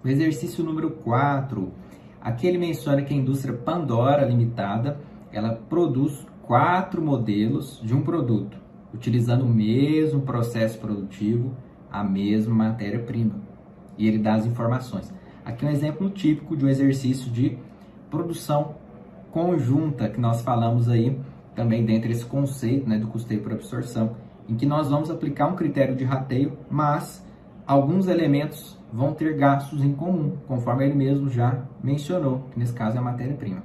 O exercício número 4, aqui ele menciona que a indústria Pandora Limitada, ela produz 4 modelos de um produto, utilizando o mesmo processo produtivo, a mesma matéria-prima. E ele dá as informações. Aqui é um exemplo típico de um exercício de produção conjunta, que nós falamos aí também dentro desse conceito, né, do custeio por absorção, em que nós vamos aplicar um critério de rateio, mas alguns elementos vão ter gastos em comum, conforme ele mesmo já mencionou, que nesse caso é a matéria-prima.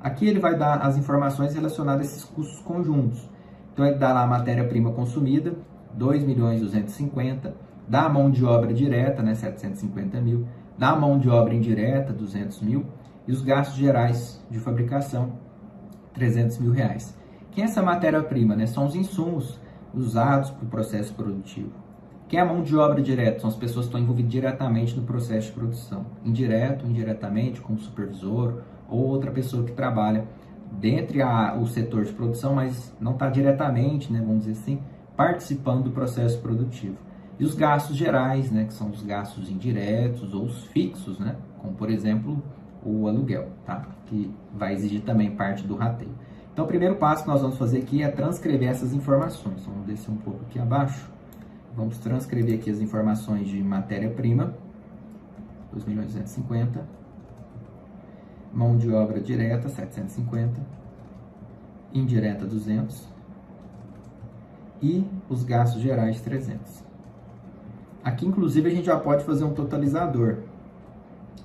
Aqui ele vai dar as informações relacionadas a esses custos conjuntos. Então ele dá lá a matéria-prima consumida, 2.250.000, dá a mão de obra direta, né, 750.000, dá a mão de obra indireta, 200.000, e os gastos gerais de fabricação, 300.000 reais. Quem é essa matéria-prima? Né? São os insumos usados para o processo produtivo. Quem é a mão de obra direta? São as pessoas que estão envolvidas diretamente no processo de produção. Indireto, indiretamente, como supervisor ou outra pessoa que trabalha dentro o setor de produção, mas não está diretamente, né, vamos dizer assim, participando do processo produtivo. E os gastos gerais, né, que são os gastos indiretos ou os fixos, né, como por exemplo o aluguel, tá? Que vai exigir também parte do rateio. Então o primeiro passo que nós vamos fazer aqui é transcrever essas informações. Vamos descer um pouco aqui abaixo. Vamos transcrever aqui as informações de matéria-prima, 2.250.000, mão de obra direta, 750, indireta, 200, e os gastos gerais, 300. Aqui, inclusive, a gente já pode fazer um totalizador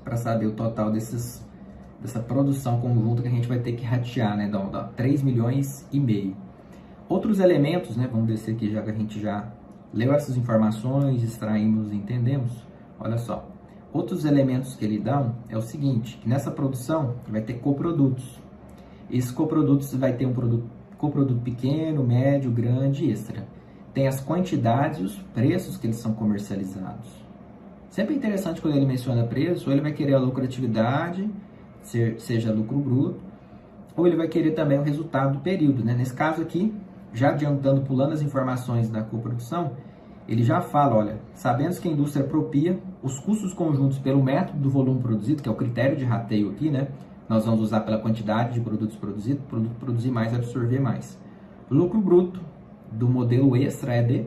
para saber o total dessa produção conjunta que a gente vai ter que ratear, né? Dá 3,5 milhões. Outros elementos, né? Vamos descer aqui, já que a gente já leu essas informações, extraímos e entendemos. Olha só. Outros elementos que ele dá é o seguinte, que nessa produção vai ter coprodutos. Esses coprodutos vai ter um coproduto pequeno, médio, grande e extra. Tem as quantidades e os preços que eles são comercializados. Sempre é interessante quando ele menciona preço, ou ele vai querer a lucratividade, seja lucro bruto, ou ele vai querer também o resultado do período, né? Nesse caso aqui, já adiantando, pulando as informações da coprodução, ele já fala, olha, sabendo que a indústria propia os custos conjuntos pelo método do volume produzido, que é o critério de rateio aqui, né? Nós vamos usar pela quantidade de produtos produzidos, produto produzir mais, absorver mais. O lucro bruto do modelo extra é de,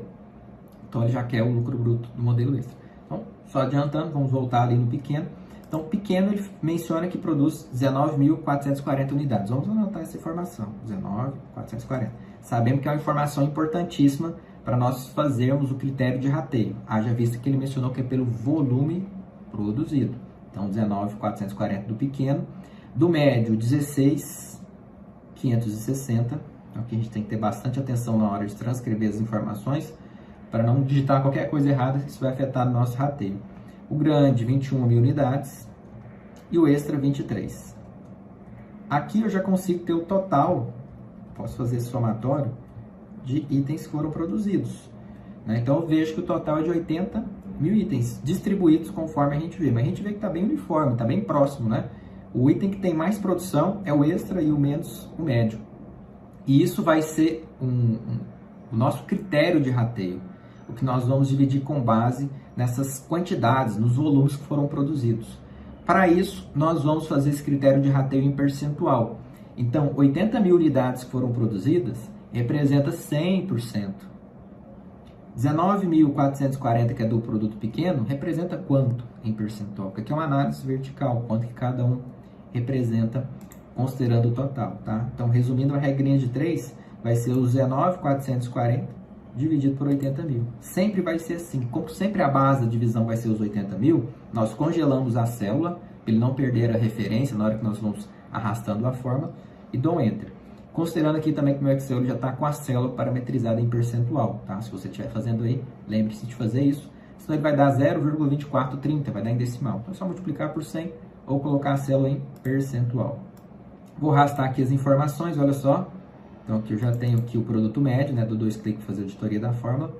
então ele já quer o lucro bruto do modelo extra. Então, só adiantando, vamos voltar ali no pequeno. Então, pequeno ele menciona que produz 19.440 unidades. Vamos anotar essa informação, 19.440. Sabemos que é uma informação importantíssima para nós fazermos o critério de rateio. Haja vista que ele mencionou que é pelo volume produzido. Então, 19.440 do pequeno. Do médio, 16.560. Então, aqui a gente tem que ter bastante atenção na hora de transcrever as informações para não digitar qualquer coisa errada, que isso vai afetar o nosso rateio. O grande, 21.000 unidades. E o extra, 23. Aqui eu já consigo ter o total, posso fazer esse somatório, de itens que foram produzidos, né? Então eu vejo que o total é de 80.000 itens, distribuídos conforme a gente vê, mas a gente vê que está bem uniforme, está bem próximo, né? O item que tem mais produção é o extra e o menos o médio. E isso vai ser o nosso critério de rateio, o que nós vamos dividir com base nessas quantidades, nos volumes que foram produzidos. Para isso, nós vamos fazer esse critério de rateio em percentual. Então, 80.000 unidades que foram produzidas representa 100%. 19.440, que é do produto pequeno, representa quanto em percentual? Porque aqui é uma análise vertical, quanto que cada um representa considerando o total, tá? Então, resumindo a regrinha de 3, vai ser os 19.440 dividido por 80.000. Sempre vai ser assim. Como sempre a base da divisão vai ser os 80.000, nós congelamos a célula, para ele não perder a referência na hora que nós vamos arrastando a fórmula, e dou Enter. Considerando aqui também que o meu Excel já está com a célula parametrizada em percentual, tá? Se você estiver fazendo aí, lembre-se de fazer isso. Senão ele vai dar 0,2430, vai dar em decimal. Então é só multiplicar por 100 ou colocar a célula em percentual. Vou arrastar aqui as informações, olha só. Então aqui eu já tenho aqui o produto médio, né? Dou 2 cliques para fazer a auditoria da fórmula,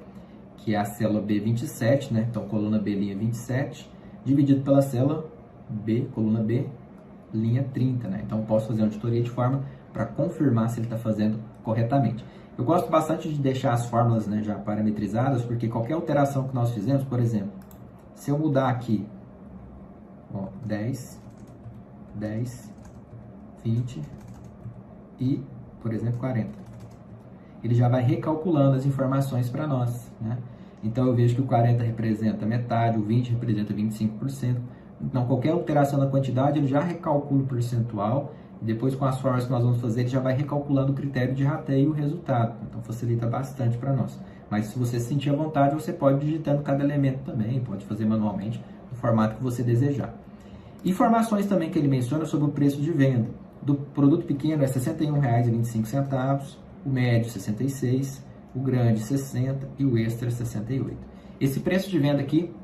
que é a célula B27, né? Então coluna B, linha 27, dividido pela célula B, coluna B, linha 30, né? Então eu posso fazer a auditoria de forma para confirmar se ele está fazendo corretamente. Eu gosto bastante de deixar as fórmulas, né, já parametrizadas, porque qualquer alteração que nós fizemos, por exemplo, se eu mudar aqui Ó, 10, 10, 20 e, por exemplo, 40. Ele já vai recalculando as informações para nós, né? Então eu vejo que o 40 representa metade, o 20 representa 25%. Então qualquer alteração na quantidade, ele já recalcula o percentual. E depois, com as formas que nós vamos fazer, ele já vai recalculando o critério de rateio e o resultado. Então facilita bastante para nós. Mas se você sentir à vontade, você pode ir digitando cada elemento também, pode fazer manualmente, no formato que você desejar. Informações também que ele menciona sobre o preço de venda. Do produto pequeno é R$ 61,25, o médio 66, o grande 60 e o extra 68. Esse preço de venda aqui,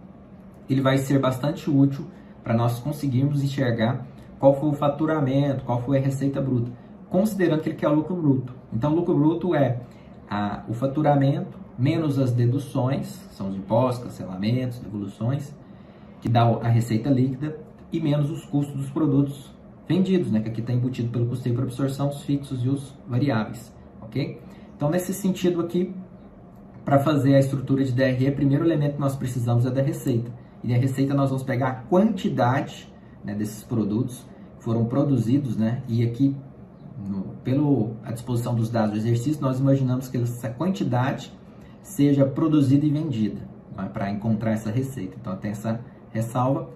ele vai ser bastante útil para nós conseguirmos enxergar qual foi o faturamento, qual foi a receita bruta, considerando que ele quer o lucro bruto. Então, o lucro bruto é o faturamento menos as deduções, são os impostos, cancelamentos, devoluções, que dá a receita líquida, e menos os custos dos produtos vendidos, né, que aqui está embutido pelo custeio por absorção, os fixos e os variáveis, ok? Então, nesse sentido aqui, para fazer a estrutura de DRE, o primeiro elemento que nós precisamos é da receita. E da receita nós vamos pegar a quantidade, né, desses produtos que foram produzidos, né, e aqui, pela disposição dos dados do exercício, nós imaginamos que essa quantidade seja produzida e vendida, né, para encontrar essa receita. Então, tem essa ressalva,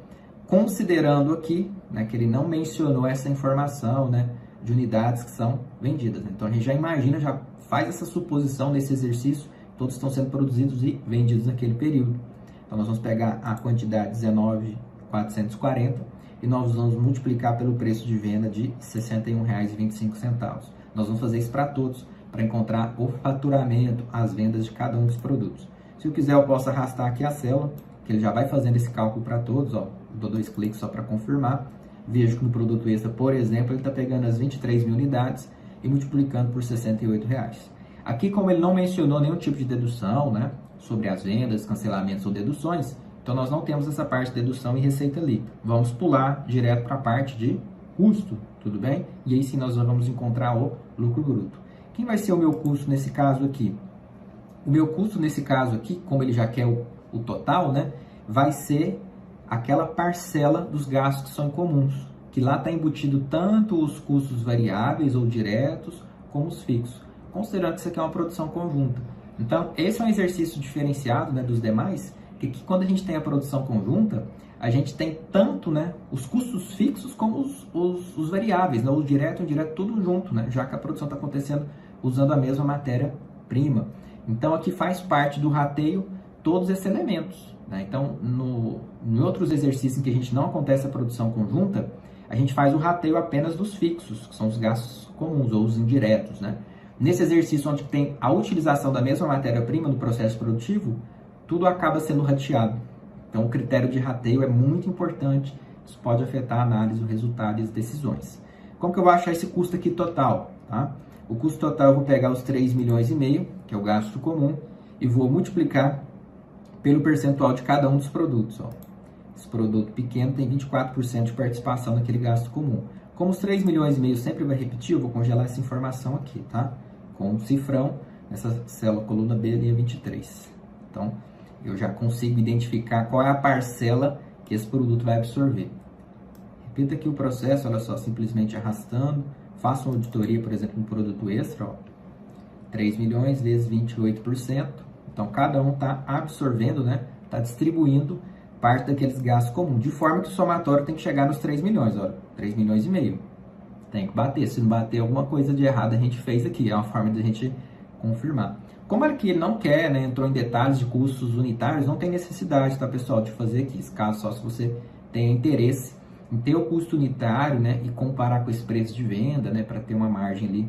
considerando aqui, né, que ele não mencionou essa informação, né, de unidades que são vendidas. Então, a gente já imagina, já faz essa suposição nesse exercício, todos estão sendo produzidos e vendidos naquele período. Então, nós vamos pegar a quantidade 19.440 e nós vamos multiplicar pelo preço de venda de R$ 61,25. Nós vamos fazer isso para todos, para encontrar o faturamento, as vendas de cada um dos produtos. Se eu quiser, eu posso arrastar aqui a célula, que ele já vai fazendo esse cálculo para todos, ó. Dou 2 cliques só para confirmar. Vejo que no produto extra, por exemplo, ele está pegando as 23 mil unidades e multiplicando por R$ 68. Aqui, como ele não mencionou nenhum tipo de dedução, né, sobre as vendas, cancelamentos ou deduções, então nós não temos essa parte de dedução e receita líquida. Vamos pular direto para a parte de custo, tudo bem? E aí sim nós vamos encontrar o lucro bruto. Quem vai ser o meu custo nesse caso aqui? O meu custo nesse caso aqui, como ele já quer o total, né, vai ser aquela parcela dos gastos que são incomuns, que lá está embutido tanto os custos variáveis ou diretos, como os fixos, considerando que isso aqui é uma produção conjunta. Então, esse é um exercício diferenciado, né, dos demais, que quando a gente tem a produção conjunta, a gente tem tanto, né, os custos fixos como os variáveis, né, o direto e o indireto, tudo junto, né, já que a produção está acontecendo usando a mesma matéria-prima. Então, aqui faz parte do rateio todos esses elementos, né? Então, em outros exercícios em que a gente não acontece a produção conjunta, a gente faz o rateio apenas dos fixos, que são os gastos comuns ou os indiretos, né? Nesse exercício onde tem a utilização da mesma matéria-prima no processo produtivo, tudo acaba sendo rateado. Então, o critério de rateio é muito importante, isso pode afetar a análise, o resultado e as decisões. Como que eu vou achar esse custo aqui total? Tá? O custo total eu vou pegar os 3,5 milhões, que é o gasto comum, e vou multiplicar pelo percentual de cada um dos produtos. Ó. Esse produto pequeno tem 24% de participação naquele gasto comum. Como os 3,5 milhões sempre vai repetir, eu vou congelar essa informação aqui, tá? Com um cifrão, nessa célula coluna B, linha 23. Então, eu já consigo identificar qual é a parcela que esse produto vai absorver. Repita aqui o processo, olha só, simplesmente arrastando. Faça uma auditoria, por exemplo, no produto extra, ó. 3 milhões vezes 28%. Então, cada um está absorvendo, né? Está distribuindo parte daqueles gastos comuns, de forma que o somatório tem que chegar nos 3 milhões, olha, 3,5 milhões. Tem que bater, se não bater, alguma coisa de errado a gente fez aqui, é uma forma de a gente confirmar. Como aqui ele não quer, né, entrou em detalhes de custos unitários, não tem necessidade, tá, pessoal, de fazer aqui, esse caso só se você tem interesse em ter o custo unitário, né, e comparar com esse preço de venda, né, para ter uma margem ali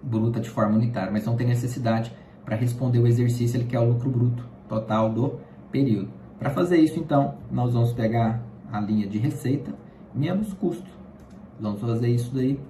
bruta de forma unitária, mas não tem necessidade para responder o exercício, ele quer o lucro bruto total do período. Para fazer isso, então, nós vamos pegar a linha de receita menos custo. Vamos fazer isso daí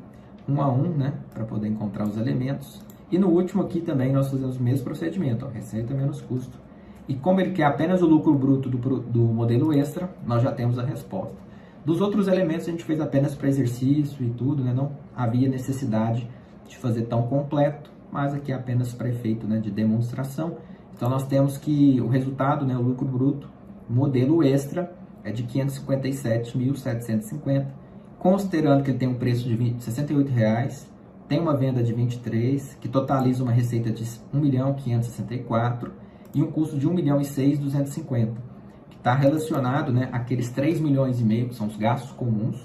um a um, né, para poder encontrar os elementos. E no último aqui também nós fazemos o mesmo procedimento, ó, receita menos custo. E como ele quer apenas o lucro bruto do modelo extra, nós já temos a resposta. Dos outros elementos a gente fez apenas para exercício e tudo, né, não havia necessidade de fazer tão completo, mas aqui é apenas para efeito, né, de demonstração. Então nós temos que o resultado, né, o lucro bruto, modelo extra, é de R$ 557.750, considerando que ele tem um preço de R$ 68,00, tem uma venda de 23, que totaliza uma receita de R$ 1.564.000 e um custo de R$ 1.006.250, que está relacionado, né, àqueles 3,5 milhões, que são os gastos comuns,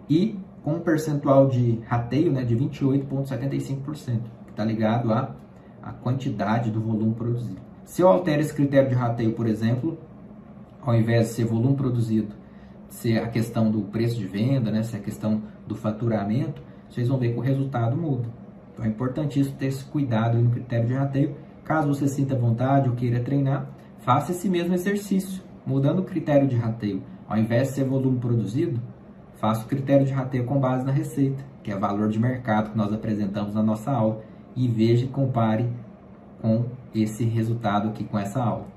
e com um percentual de rateio, né, de 28,75%, que está ligado à quantidade do volume produzido. Se eu altero esse critério de rateio, por exemplo, ao invés de ser volume produzido, ser a questão do preço de venda, né, ser a questão do faturamento, vocês vão ver que o resultado muda. Então é importantíssimo ter esse cuidado no critério de rateio. Caso você sinta vontade ou queira treinar, faça esse mesmo exercício, mudando o critério de rateio. Ao invés de ser volume produzido, faça o critério de rateio com base na receita, que é valor de mercado que nós apresentamos na nossa aula, e veja e compare com esse resultado aqui com essa aula.